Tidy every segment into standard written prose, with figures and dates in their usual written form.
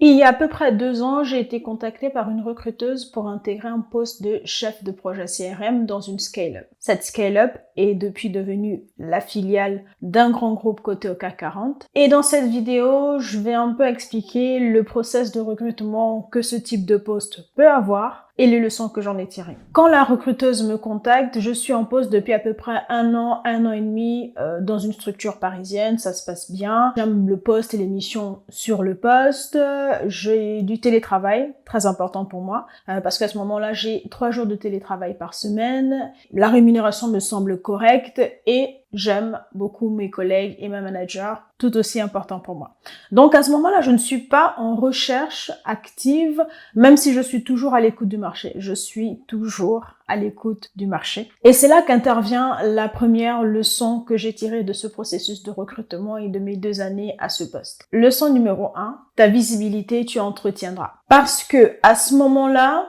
Il y a à peu près 2 ans, j'ai été contactée par une recruteuse pour intégrer un poste de chef de projet CRM dans une scale-up. Cette scale-up est depuis devenue la filiale d'un grand groupe coté au CAC 40. Et dans cette vidéo, je vais un peu expliquer le process de recrutement que ce type de poste peut avoir et les leçons que j'en ai tirées. Quand la recruteuse me contacte, je suis en poste depuis à peu près 1 an et demi dans une structure parisienne, ça se passe bien. J'aime le poste et les missions sur le poste. J'ai du télétravail, très important pour moi, parce qu'à ce moment-là, j'ai 3 jours de télétravail par semaine. La rémunération me semble correcte et j'aime beaucoup mes collègues et ma manager, tout aussi important pour moi. Donc à ce moment-là, je ne suis pas en recherche active, même si je suis toujours à l'écoute du marché. Je suis toujours à l'écoute du marché. Et c'est là qu'intervient la première leçon que j'ai tirée de ce processus de recrutement et de mes 2 années à ce poste. Leçon numéro 1, ta visibilité, tu entretiendras. Parce que à ce moment-là,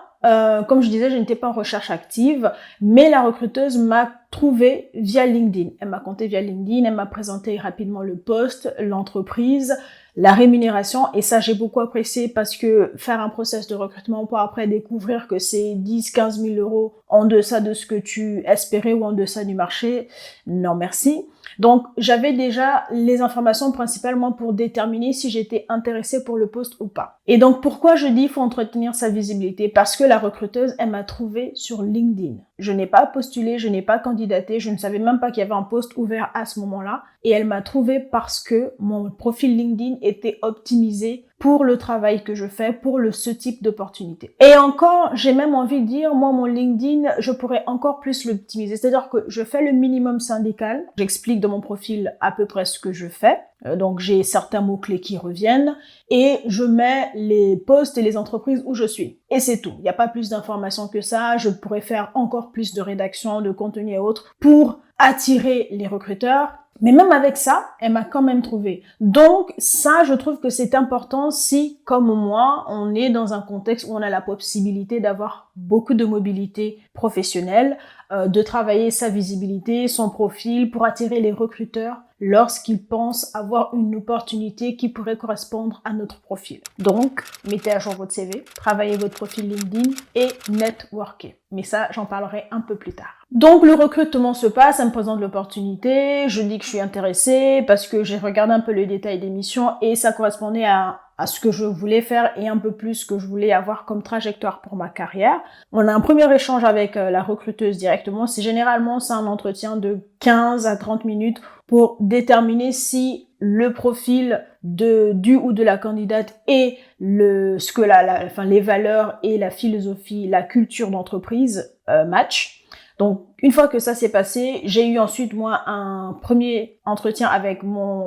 comme je disais, je n'étais pas en recherche active, mais la recruteuse m'a trouvé via LinkedIn. Elle m'a contacté via LinkedIn, elle m'a présenté rapidement le poste, l'entreprise, la rémunération, et ça j'ai beaucoup apprécié parce que faire un process de recrutement pour après découvrir que c'est 10-15 000 euros en deçà de ce que tu espérais ou en deçà du marché, non merci. Donc j'avais déjà les informations principalement pour déterminer si j'étais intéressée pour le poste ou pas. Et donc pourquoi je dis faut entretenir sa visibilité? Parce que la recruteuse, elle m'a trouvé sur LinkedIn. Je n'ai pas postulé, je n'ai pas candidaté, je ne savais même pas qu'il y avait un poste ouvert à ce moment-là. Et elle m'a trouvé parce que mon profil LinkedIn était optimisé pour le travail que je fais, pour ce type d'opportunité. Et encore, j'ai même envie de dire, moi, mon LinkedIn, je pourrais encore plus l'optimiser. C'est-à-dire que je fais le minimum syndical. J'explique dans mon profil à peu près ce que je fais. Donc, j'ai certains mots-clés qui reviennent et je mets les postes et les entreprises où je suis. Et c'est tout. Il n'y a pas plus d'informations que ça. Je pourrais faire encore plus de rédaction, de contenu et autres pour attirer les recruteurs. Mais même avec ça, elle m'a quand même trouvé. Donc ça, je trouve que c'est important si, comme moi, on est dans un contexte où on a la possibilité d'avoir beaucoup de mobilité professionnelle, de travailler sa visibilité, son profil pour attirer les recruteurs lorsqu'ils pensent avoir une opportunité qui pourrait correspondre à notre profil. Donc, mettez à jour votre CV, travaillez votre profil LinkedIn et networkez. Mais ça, j'en parlerai un peu plus tard. Donc, le recrutement se passe, ça me présente l'opportunité, je dis que je suis intéressée parce que j'ai regardé un peu les détails des missions et ça correspondait à ce que je voulais faire et un peu plus ce que je voulais avoir comme trajectoire pour ma carrière. On a un premier échange avec la recruteuse directement. C'est un entretien de 15 à 30 minutes pour déterminer si le profil du ou de la candidate et les valeurs et la philosophie, la culture d'entreprise match. Donc, une fois que ça s'est passé, j'ai eu ensuite, moi, un premier entretien avec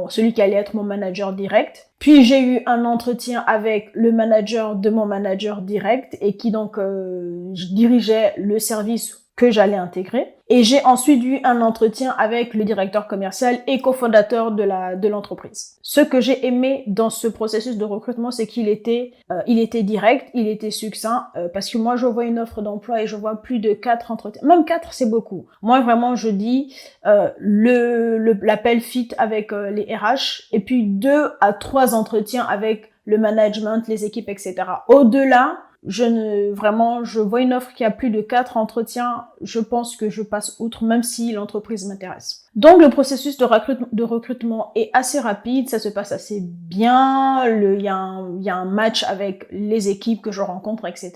celui qui allait être mon manager direct. Puis, j'ai eu un entretien avec le manager de mon manager direct et qui donc dirigeait le service que j'allais intégrer. Et j'ai ensuite eu un entretien avec le directeur commercial et cofondateur de l'entreprise. Ce que j'ai aimé dans ce processus de recrutement, c'est qu'il était direct, il était succinct, parce que moi, je vois une offre d'emploi et je vois plus de 4 entretiens. Même 4, c'est beaucoup. Moi, vraiment, je dis l'appel fit avec les RH et puis 2 à 3 entretiens avec le management, les équipes, etc. Au-delà, je vois une offre qui a plus de 4 entretiens, je pense que je passe outre, même si l'entreprise m'intéresse. Donc, le processus de recrutement est assez rapide, ça se passe assez bien, il y a un match avec les équipes que je rencontre, etc.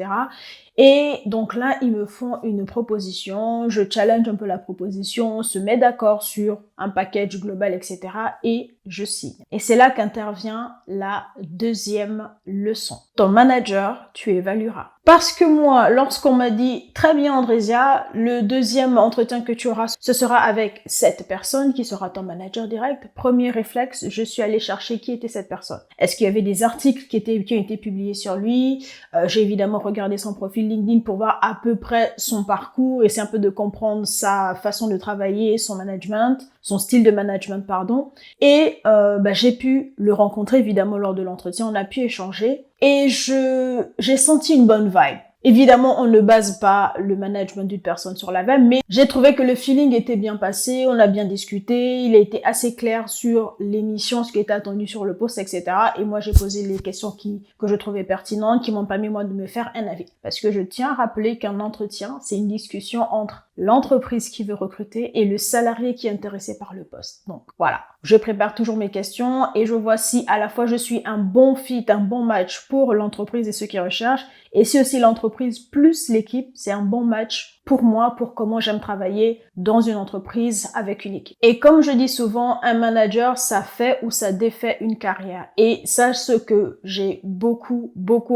Et donc là, ils me font une proposition, je challenge un peu la proposition, on se met d'accord sur un package global, etc. et je signe. Et c'est là qu'intervient la deuxième leçon. Ton manager, tu évalueras. Parce que moi, lorsqu'on m'a dit « Très bien Andrésia, le deuxième entretien que tu auras, ce sera avec cette personne qui sera ton manager direct », premier réflexe, je suis allée chercher qui était cette personne. Est-ce qu'il y avait des articles qui ont été publiés sur lui? J'ai évidemment regardé son profil LinkedIn pour voir à peu près son parcours, et c'est un peu de comprendre sa façon de travailler, son management, son style de management, pardon. Et j'ai pu le rencontrer évidemment lors de l'entretien, on a pu échanger. Et j'ai senti une bonne vibe. Évidemment, on ne base pas le management d'une personne sur la même, mais j'ai trouvé que le feeling était bien passé, on a bien discuté, il a été assez clair sur les missions, ce qui était attendu sur le poste, etc. Et moi, j'ai posé les questions que je trouvais pertinentes, qui m'ont permis, moi, de me faire un avis. Parce que je tiens à rappeler qu'un entretien, c'est une discussion entre l'entreprise qui veut recruter et le salarié qui est intéressé par le poste. Donc, voilà. Je prépare toujours mes questions et je vois si à la fois je suis un bon fit, un bon match pour l'entreprise et ceux qui recherchent, et si aussi l'entreprise plus l'équipe, c'est un bon match pour moi, pour comment j'aime travailler dans une entreprise avec une équipe. Et comme je dis souvent, un manager, ça fait ou ça défait une carrière. Et ça, ce que j'ai beaucoup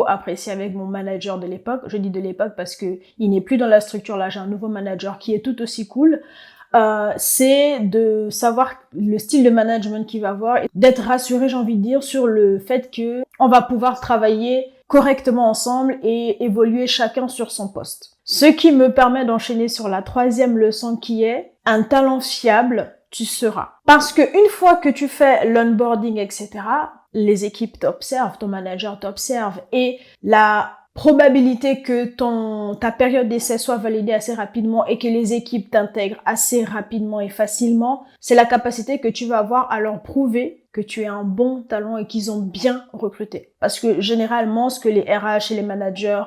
apprécié avec mon manager de l'époque, je dis de l'époque parce que il n'est plus dans la structure là, j'ai un nouveau manager qui est tout aussi cool, c'est de savoir le style de management qu'il va avoir et d'être rassuré, j'ai envie de dire, sur le fait que on va pouvoir travailler correctement ensemble et évoluer chacun sur son poste. Ce qui me permet d'enchaîner sur la troisième leçon qui est un talent fiable, tu seras. Parce que une fois que tu fais l'onboarding, etc., les équipes t'observent, ton manager t'observe et la probabilité que ta période d'essai soit validée assez rapidement et que les équipes t'intègrent assez rapidement et facilement, c'est la capacité que tu vas avoir à leur prouver que tu es un bon talent et qu'ils ont bien recruté. Parce que généralement, ce que les RH et les managers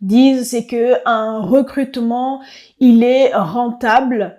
disent, c'est que un recrutement, il est rentable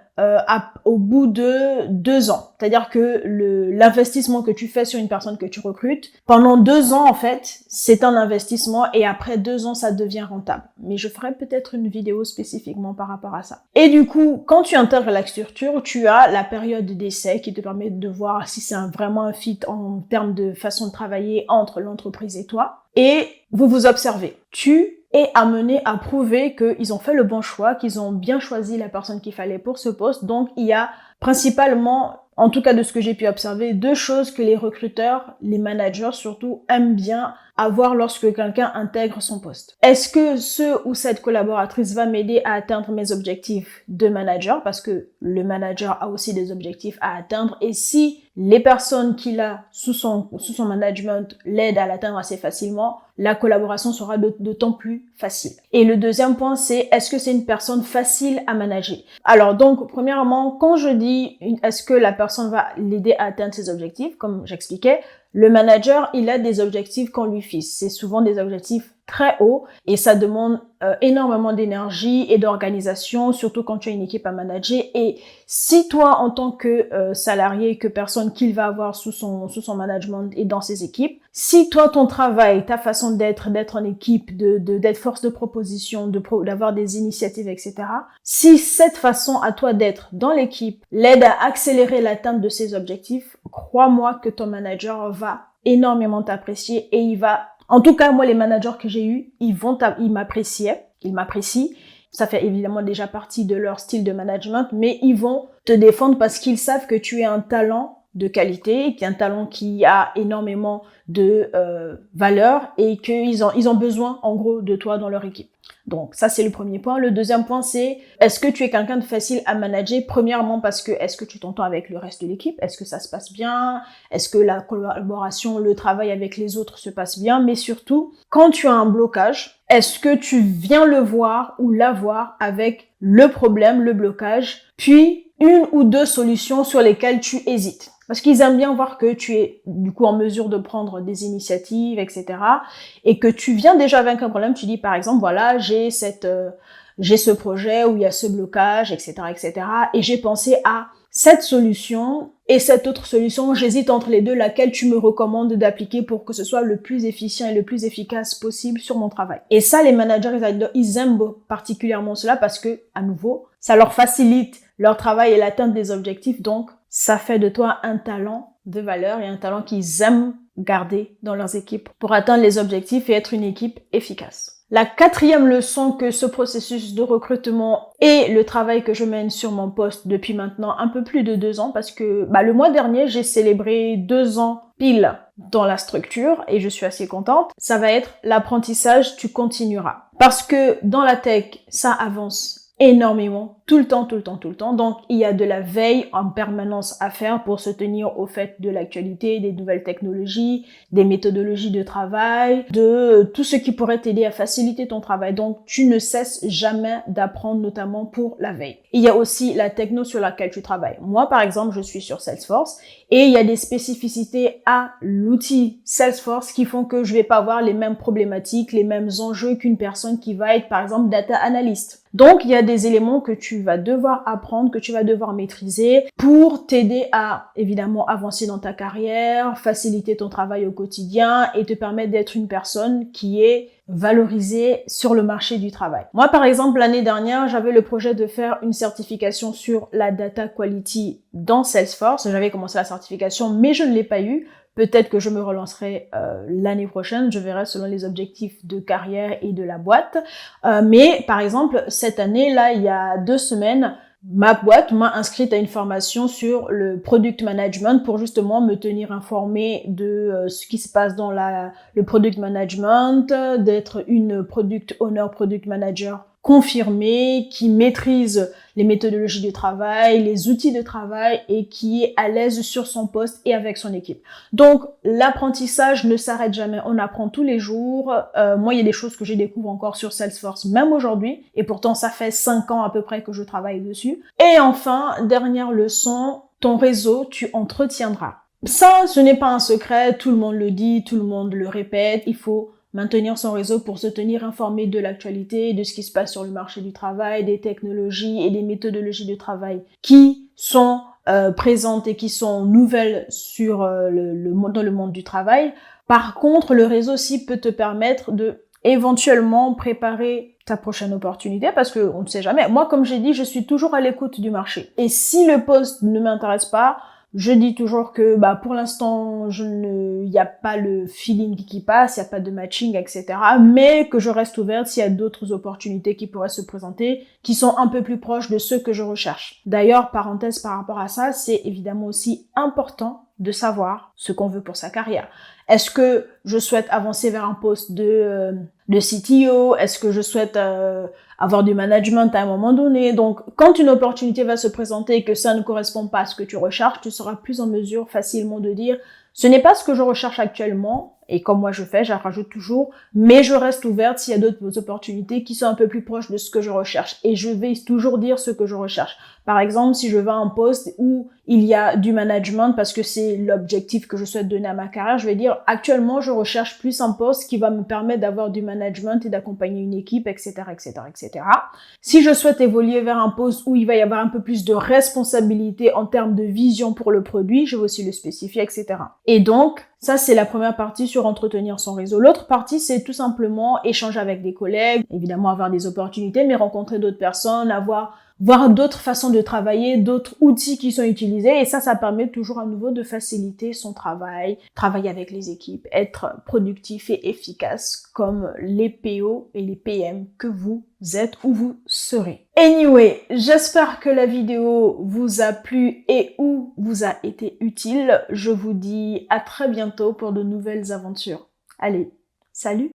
au bout de 2 ans. C'est-à-dire que l'investissement que tu fais sur une personne que tu recrutes, pendant 2 ans, en fait, c'est un investissement et après 2 ans, ça devient rentable. Mais je ferai peut-être une vidéo spécifiquement par rapport à ça. Et du coup, quand tu intègres la structure, tu as la période d'essai qui te permet de voir si c'est vraiment un fit en termes de façon de travailler entre l'entreprise et toi. Et vous vous observez. Tu et amené à prouver qu'ils ont fait le bon choix, qu'ils ont bien choisi la personne qu'il fallait pour ce poste. Donc, il y a principalement, en tout cas de ce que j'ai pu observer, 2 choses que les recruteurs, les managers surtout, aiment bien avoir lorsque quelqu'un intègre son poste. Est-ce que ce ou cette collaboratrice va m'aider à atteindre mes objectifs de manager? Parce que le manager a aussi des objectifs à atteindre. Et si les personnes qu'il a sous son management l'aident à l'atteindre assez facilement, la collaboration sera d'autant plus facile. Et le deuxième point, c'est est-ce que c'est une personne facile à manager? Alors donc, premièrement, quand je dis est-ce que la personne va l'aider à atteindre ses objectifs, comme j'expliquais, le manager, il a des objectifs qu'on lui fixe. C'est souvent des objectifs très hauts et ça demande énormément d'énergie et d'organisation, surtout quand tu as une équipe à manager. Et si toi, en tant que salarié, que personne qu'il va avoir sous son management et dans ses équipes, si toi, ton travail, ta façon d'être en équipe, d'être force de proposition, d'avoir des initiatives, etc., si cette façon à toi d'être dans l'équipe l'aide à accélérer l'atteinte de ses objectifs, crois-moi que ton manager va énormément t'apprécier et il va, en tout cas, moi, les managers que j'ai eus, ils m'apprécient. Ça fait évidemment déjà partie de leur style de management, mais ils vont te défendre parce qu'ils savent que tu es un talent de qualité, qui est un talent qui a énormément de valeur et qu'ils ont besoin, en gros, de toi dans leur équipe. Donc, ça, c'est le premier point. Le deuxième point, c'est est-ce que tu es quelqu'un de facile à manager? Premièrement, parce que est-ce que tu t'entends avec le reste de l'équipe? Est-ce que ça se passe bien? Est-ce que la collaboration, le travail avec les autres se passe bien? Mais surtout, quand tu as un blocage, est-ce que tu viens le voir ou la voir avec le problème, le blocage, puis 1 ou 2 solutions sur lesquelles tu hésites? Parce qu'ils aiment bien voir que tu es du coup en mesure de prendre des initiatives, etc. Et que tu viens déjà avec un problème, tu dis par exemple, voilà, j'ai ce projet où il y a ce blocage, etc., etc. Et j'ai pensé à cette solution et cette autre solution, j'hésite entre les deux, laquelle tu me recommandes d'appliquer pour que ce soit le plus efficient et le plus efficace possible sur mon travail. Et ça, les managers, ils aiment particulièrement cela parce que, à nouveau, ça leur facilite leur travail et l'atteinte des objectifs, donc ça fait de toi un talent de valeur et un talent qu'ils aiment garder dans leurs équipes pour atteindre les objectifs et être une équipe efficace. La 4e leçon que ce processus de recrutement et le travail que je mène sur mon poste depuis maintenant un peu plus de 2 ans, parce que le mois dernier, j'ai célébré 2 ans pile dans la structure et je suis assez contente, ça va être l'apprentissage, tu continueras. Parce que dans la tech, ça avance énormément. tout le temps, tout le temps, tout le temps. Donc, il y a de la veille en permanence à faire pour se tenir au fait de l'actualité, des nouvelles technologies, des méthodologies de travail, de tout ce qui pourrait t'aider à faciliter ton travail. Donc, tu ne cesses jamais d'apprendre, notamment pour la veille. Il y a aussi la techno sur laquelle tu travailles. Moi, par exemple, je suis sur Salesforce et il y a des spécificités à l'outil Salesforce qui font que je vais pas avoir les mêmes problématiques, les mêmes enjeux qu'une personne qui va être, par exemple, data analyst. Donc, il y a des éléments que tu vas devoir apprendre, que tu vas devoir maîtriser pour t'aider à, évidemment, avancer dans ta carrière, faciliter ton travail au quotidien et te permettre d'être une personne qui est valorisée sur le marché du travail. Moi, par exemple, l'année dernière, j'avais le projet de faire une certification sur la data quality dans Salesforce. J'avais commencé la certification, mais je ne l'ai pas eu. Peut-être que je me relancerai l'année prochaine, je verrai selon les objectifs de carrière et de la boîte. Mais par exemple, cette année, là, il y a 2 semaines, ma boîte m'a inscrite à une formation sur le product management pour justement me tenir informée de ce qui se passe dans le product management, d'être une product owner, product manager confirmée, qui maîtrise les méthodologies de travail, les outils de travail et qui est à l'aise sur son poste et avec son équipe. Donc, l'apprentissage ne s'arrête jamais. On apprend tous les jours. Moi, il y a des choses que je découvre encore sur Salesforce, même aujourd'hui. Et pourtant, ça fait 5 ans à peu près que je travaille dessus. Et enfin, dernière leçon, ton réseau, tu entretiendras. Ça, ce n'est pas un secret. Tout le monde le dit, tout le monde le répète. Il faut maintenir son réseau pour se tenir informé de l'actualité, de ce qui se passe sur le marché du travail, des technologies et des méthodologies de travail qui sont présentes et qui sont nouvelles sur dans le monde du travail. Par contre, le réseau aussi peut te permettre de éventuellement préparer ta prochaine opportunité parce que on ne sait jamais. Moi, comme j'ai dit, je suis toujours à l'écoute du marché. Et si le poste ne m'intéresse pas, je dis toujours que pour l'instant, il n'y a pas le feeling qui passe, il n'y a pas de matching, etc. Mais que je reste ouverte s'il y a d'autres opportunités qui pourraient se présenter, qui sont un peu plus proches de ceux que je recherche. D'ailleurs, parenthèse par rapport à ça, c'est évidemment aussi important de savoir ce qu'on veut pour sa carrière. Est-ce que je souhaite avancer vers un poste de CTO? Est-ce que je souhaite avoir du management à un moment donné? Donc, quand une opportunité va se présenter et que ça ne correspond pas à ce que tu recherches, tu seras plus en mesure facilement de dire « ce n'est pas ce que je recherche actuellement ». Et comme moi je fais, j'en rajoute toujours, mais je reste ouverte s'il y a d'autres opportunités qui sont un peu plus proches de ce que je recherche. Et je vais toujours dire ce que je recherche. Par exemple, si je veux un poste où il y a du management parce que c'est l'objectif que je souhaite donner à ma carrière, je vais dire actuellement je recherche plus un poste qui va me permettre d'avoir du management et d'accompagner une équipe, etc., etc., etc. Si je souhaite évoluer vers un poste où il va y avoir un peu plus de responsabilité en termes de vision pour le produit, je vais aussi le spécifier, etc. Et donc, ça, c'est la première partie sur entretenir son réseau. L'autre partie, c'est tout simplement échanger avec des collègues, évidemment avoir des opportunités, mais rencontrer d'autres personnes, voir d'autres façons de travailler, d'autres outils qui sont utilisés. Et ça permet toujours à nouveau de faciliter son travail, travailler avec les équipes, être productif et efficace comme les PO et les PM que vous êtes ou vous serez. Anyway, j'espère que la vidéo vous a plu et ou vous a été utile. Je vous dis à très bientôt pour de nouvelles aventures. Allez, salut!